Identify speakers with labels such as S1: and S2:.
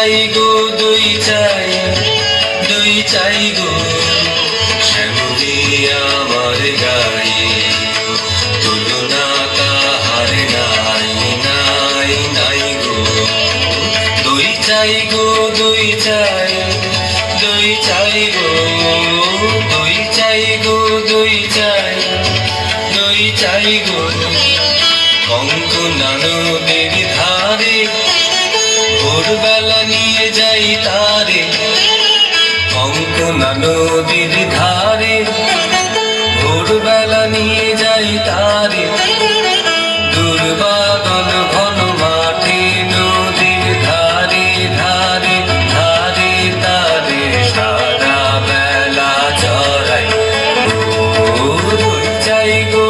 S1: চাই গো দই চাই, দই চাই গো শ্যামলী আমার গায়ে, তুলনা তাহার নাই নাই নাই গো। দই চাই গো দই চাই, দই চাই গো, দই চাই গো দই চাই, দই চাই গো কঙ্কনা নদীর ধারে, ভোরবেলা নিয়ে যাই তারে, কঙ্কনা নদীর ধারে, ভোরবেলা নিয়ে যাই তারে, দুর্বাদল ঘন মাঠে নদীর ধারে ধারে ধারে তারে সারা বেলা চড়াই। দই চাই গো